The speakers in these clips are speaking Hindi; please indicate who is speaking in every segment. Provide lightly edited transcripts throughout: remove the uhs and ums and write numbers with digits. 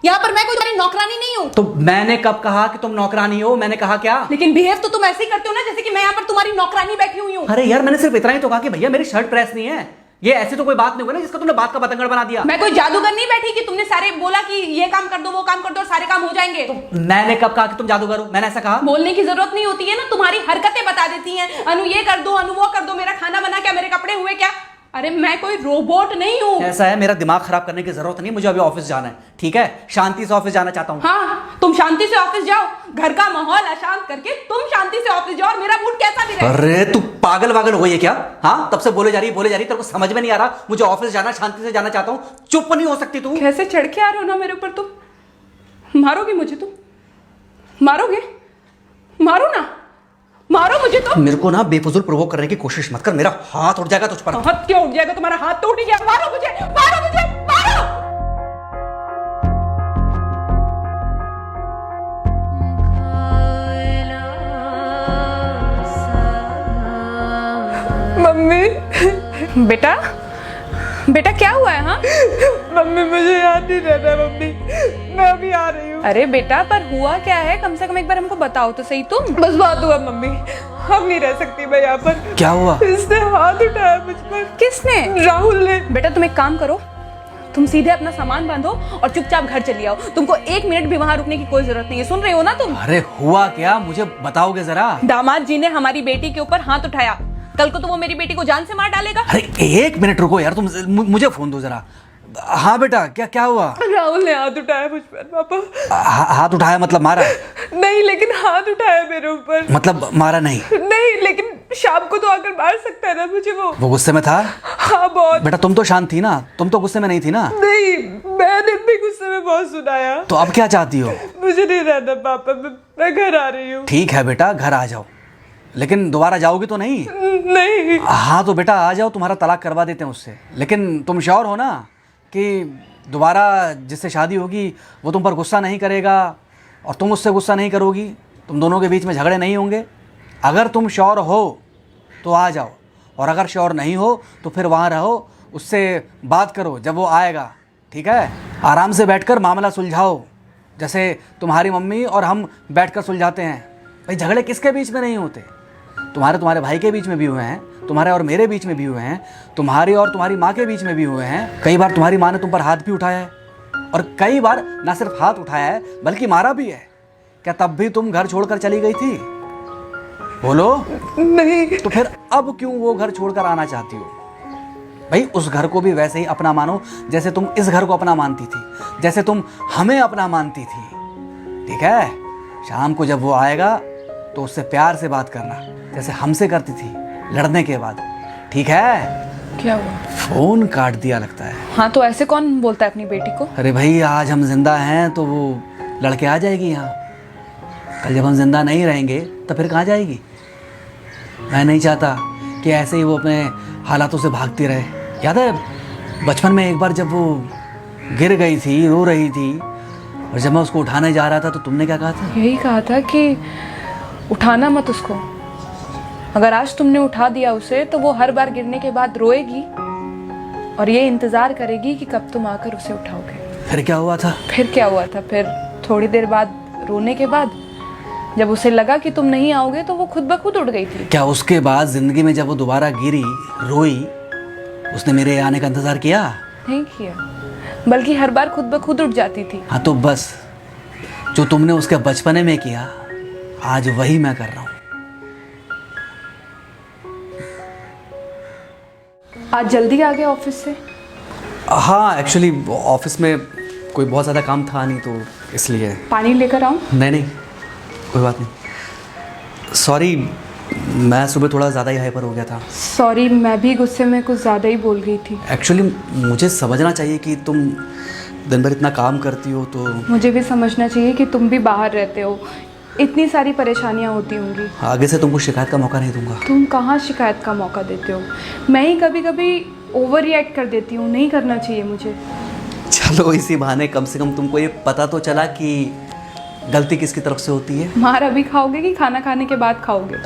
Speaker 1: यहाँ पर मैं कोई तुम्हारी नौकरानी नहीं हूँ।
Speaker 2: तो मैंने कब कहा कि तुम नौकरानी हो? मैंने कहा क्या?
Speaker 1: लेकिन बिहेव तो तुम ऐसे ही करते हो ना जैसे कि मैं यहाँ पर तुम्हारी नौकरानी बैठी हुई हूँ।
Speaker 2: अरे यार मैंने सिर्फ इतना ही तो कहा कि भैया मेरी शर्ट प्रेस नहीं है। ये ऐसी तो कोई बात नहीं हुई ना जिसका तुमने बात का बतंगड़ बना दिया।
Speaker 1: मैं कोई जादूगर नहीं बैठी कि तुमने सारे बोला कि ये काम कर दो वो काम कर दो और सारे काम हो जाएंगे।
Speaker 2: तो मैंने कब कहा कि तुम जादूगर हो? मैंने ऐसा कहा?
Speaker 1: बोलने की जरूरत नहीं होती है ना, तुम्हारी हरकतें बता देती हैं। अनु ये कर दो, अनु वो कर दो, मेरा खाना बना क्या, मेरे कपड़े हुए क्या। अरे मैं कोई रोबोट नहीं हूँ।
Speaker 2: ऐसा है, मेरा दिमाग खराब करने की जरूरत नहीं, मुझे अभी ऑफिस जाना है। ठीक है, शांति से ऑफिस जाना चाहता हूँ।
Speaker 1: हाँ तुम शांति से ऑफिस जाओ, घर का माहौल अशांत करके तुम शांति से ऑफिस जाओ और मेरा मूड कैसा भी रहे।
Speaker 2: अरे तू पागल वागल हो गई है क्या? हाँ तब से बोले जा रही तेरे को समझ में नहीं आ रहा? मुझे ऑफिस जाना, शांति से जाना चाहता हूँ, चुप नहीं हो सकती तू?
Speaker 1: कैसे चढ़ के आ रहे हो ना मेरे ऊपर तुम। मारोगे मुझे तुम? मारोगे? मारो ना, मारो मुझे तो।
Speaker 2: मेरे को ना बेफजूल प्रोवोक करने की कोशिश मत कर, मेरा हाथ उठ जाएगा तुझ पर।
Speaker 1: हाथ क्यों उठ जाएगा? तुम्हारा हाथ तो उठ गया। मारो मुझे, मारो मुझे, मारो। मम्मी। बेटा बेटा क्या हुआ है? हाँ
Speaker 3: मम्मी मुझे याद नहीं रहता है मम्मी, मैं अभी आ रही हूँ।
Speaker 1: अरे बेटा पर हुआ क्या है? कम से कम एक बार हमको बताओ तो सही तुम।
Speaker 3: बस बात हुआ मम्मी, हम नहीं रह सकती मैं यहाँ पर।
Speaker 2: क्या हुआ?
Speaker 3: इसने हाथ उठाया मुझ पर।
Speaker 1: किसने?
Speaker 3: राहुल ने।
Speaker 1: बेटा तुम एक काम करो, तुम सीधे अपना सामान बांधो और चुपचाप घर चली आओ। तुमको 1 मिनट भी वहां रुकने की कोई जरूरत नहीं है। सुन रहे हो ना तुम?
Speaker 2: अरे हुआ क्या, मुझे बताओगे जरा?
Speaker 1: दामाद जी ने हमारी बेटी के ऊपर हाथ उठाया। कल को तो वो मेरी बेटी को जान से मार डालेगा।
Speaker 2: अरे 1 मिनट रुको यार, तुम मुझे फोन दो जरा। हाँ बेटा, क्या क्या हुआ?
Speaker 3: राहुल ने हाथ उठाया मुझ पर पापा।
Speaker 2: हाथ उठाया मतलब मारा?
Speaker 3: नहीं लेकिन हाथ उठाया मेरे ऊपर।
Speaker 2: मतलब मारा नहीं?
Speaker 3: नहीं लेकिन शाम को तो आकर मार सकता है ना मुझे वो
Speaker 2: गुस्से में था?
Speaker 3: हाँ बहुत।
Speaker 2: बेटा तुम तो शांत थी ना, तुम तो गुस्से में नहीं थी ना?
Speaker 3: नहीं मैंने भी गुस्से में बहुत सुनाया।
Speaker 2: तो अब क्या चाहती हो?
Speaker 3: मुझे नहीं रहना पापा, मैं घर आ रही हूँ।
Speaker 2: ठीक है बेटा, घर आ जाओ, लेकिन दोबारा जाओगी तो नहीं?
Speaker 3: नहीं।
Speaker 2: हाँ तो बेटा आ जाओ, तुम्हारा तलाक करवा देते हैं उससे। लेकिन तुम श्योर हो ना कि दोबारा जिससे शादी होगी वो तुम पर गुस्सा नहीं करेगा और तुम उससे गुस्सा नहीं करोगी, तुम दोनों के बीच में झगड़े नहीं होंगे? अगर तुम श्योर हो तो आ जाओ, और अगर श्योर नहीं हो तो फिर वहाँ रहो, उससे बात करो जब वो आएगा। ठीक है, आराम से बैठकर मामला सुलझाओ, जैसे तुम्हारी मम्मी और हम बैठकर सुलझाते हैं। भाई झगड़े किसके बीच में नहीं होते? तुम्हारे भाई के बीच में भी हुए हैं, तुम्हारे और मेरे बीच में भी हुए हैं, तुम्हारी और तुम्हारी माँ के बीच में भी हुए हैं। कई बार तुम्हारी माँ ने तुम पर हाथ भी उठाया है, और कई बार ना सिर्फ हाथ उठाया है बल्कि मारा भी है। क्या तब भी तुम घर छोड़कर चली गई थी? बोलो।
Speaker 3: नहीं।
Speaker 2: तो फिर अब क्यों वो घर छोड़कर आना चाहती हो? भाई उस घर को भी वैसे ही अपना मानो जैसे तुम इस घर को अपना मानती थी, जैसे तुम हमें अपना मानती थी। ठीक है, शाम को जब वो आएगा तो उससे प्यार से बात करना, जैसे हमसे करती थी लड़ने के बाद। ठीक है?
Speaker 1: क्या हुआ?
Speaker 2: फोन काट दिया लगता है।
Speaker 1: हाँ तो ऐसे कौन बोलता है अपनी बेटी को?
Speaker 2: अरे भाई आज हम जिंदा हैं तो वो लड़के आ जाएगी यहाँ, कल जब हम जिंदा नहीं रहेंगे तो फिर कहाँ जाएगी? मैं नहीं चाहता कि ऐसे ही वो अपने हालातों से भागती रहे। याद है बचपन में एक बार जब वो गिर गई थी, रो रही थी, और जब मैं उसको उठाने जा रहा था तो तुमने क्या कहा था?
Speaker 1: यही कहा था कि उठाना मत उसको। अगर आज तुमने उठा दिया उसे तो वो हर बार गिरने के बाद रोएगी और ये इंतजार करेगी कि कब तुम आकर उसे उठाओगे।
Speaker 2: फिर क्या हुआ था?
Speaker 1: फिर क्या हुआ था? फिर थोड़ी देर बाद रोने के बाद जब उसे लगा कि तुम नहीं आओगे तो वो खुद ब खुद उठ गई थी।
Speaker 2: क्या उसके बाद जिंदगी में जब वो दोबारा गिरी, रोई, उसने मेरे आने का इंतजार किया?
Speaker 1: नहीं किया, बल्कि हर बार खुद ब खुद उठ जाती थी।
Speaker 2: हाँ तो बस जो तुमने उसके बचपने में किया आज वही मैं कर रहा हूँ।
Speaker 1: आज जल्दी आ गए ऑफिस से?
Speaker 2: हाँ एक्चुअली ऑफिस में कोई बहुत ज़्यादा काम था नहीं तो इसलिए।
Speaker 1: पानी लेकर आऊँ?
Speaker 2: नहीं कोई बात नहीं, सॉरी मैं सुबह थोड़ा ज़्यादा ही हाइपर हो गया था।
Speaker 1: सॉरी, मैं भी गुस्से में कुछ ज़्यादा ही बोल गई थी।
Speaker 2: एक्चुअली मुझे समझना चाहिए कि तुम दिन भर इतना काम करती हो तो।
Speaker 1: मुझे भी समझना चाहिए कि तुम भी बाहर रहते हो, इतनी सारी परेशानियां होती होंगी।
Speaker 2: आगे से तुमको शिकायत का मौका नहीं दूंगा।
Speaker 1: तुम कहाँ शिकायत का मौका देते हो? मैं ही कभी कभी ओवर रिएक्ट कर देती हूँ, नहीं करना चाहिए मुझे।
Speaker 2: चलो इसी बहाने कम से कम तुमको ये पता तो चला कि गलती किसकी तरफ से होती है।
Speaker 1: मार अभी खाओगे कि खाना खाने के बाद खाओगे?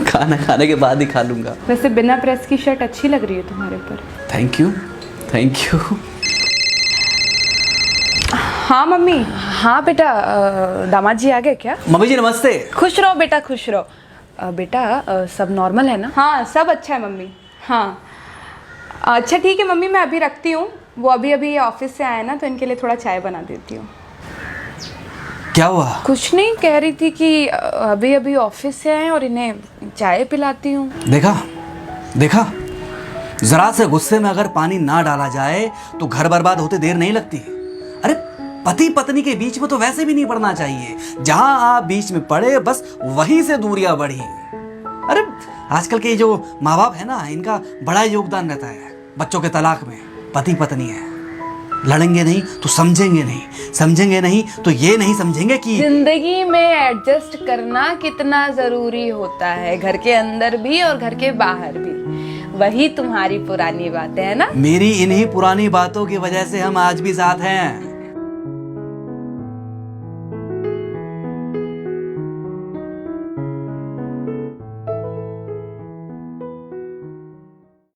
Speaker 2: खाना खाने के बाद ही खा लूँगा।
Speaker 1: वैसे बिना प्रेस की शर्ट अच्छी लग रही है तुम्हारे ऊपर।
Speaker 2: Thank you.
Speaker 1: हाँ मम्मी। हाँ बेटा, दामाद जी आ गए क्या?
Speaker 2: मम्मी जी नमस्ते।
Speaker 1: खुश रहो बेटा, खुश रहो। बेटा सब नॉर्मल है ना?
Speaker 4: हाँ सब अच्छा है मम्मी। हाँ अच्छा ठीक है मम्मी, मैं अभी रखती हूँ। वो अभी अभी ऑफिस से आए ना, तो इनके लिए थोड़ा चाय बना देती हूँ।
Speaker 2: क्या हुआ?
Speaker 1: कुछ नहीं, कह रही थी कि अभी अभी ऑफिस से आए और इन्हें चाय पिलाती हूँ।
Speaker 2: देखा देखा, जरा से गुस्से में अगर पानी ना डाला जाए तो घर बर्बाद होते देर नहीं लगती। अरे पति पत्नी के बीच में तो वैसे भी नहीं पड़ना चाहिए। जहां आप बीच में पड़े बस वहीं से दूरियां बढ़ी। अरे आजकल के जो माँ बाप है ना, इनका बड़ा योगदान रहता है बच्चों के तलाक में। पति पत्नी है, लड़ेंगे नहीं तो समझेंगे नहीं, समझेंगे नहीं तो ये नहीं समझेंगे कि
Speaker 1: जिंदगी में एडजस्ट करना कितना जरूरी होता है, घर के अंदर भी और घर के बाहर भी। वही तुम्हारी पुरानी बातें है ना।
Speaker 2: मेरी इन्हीं पुरानी बातों की वजह से हम आज भी साथ हैं।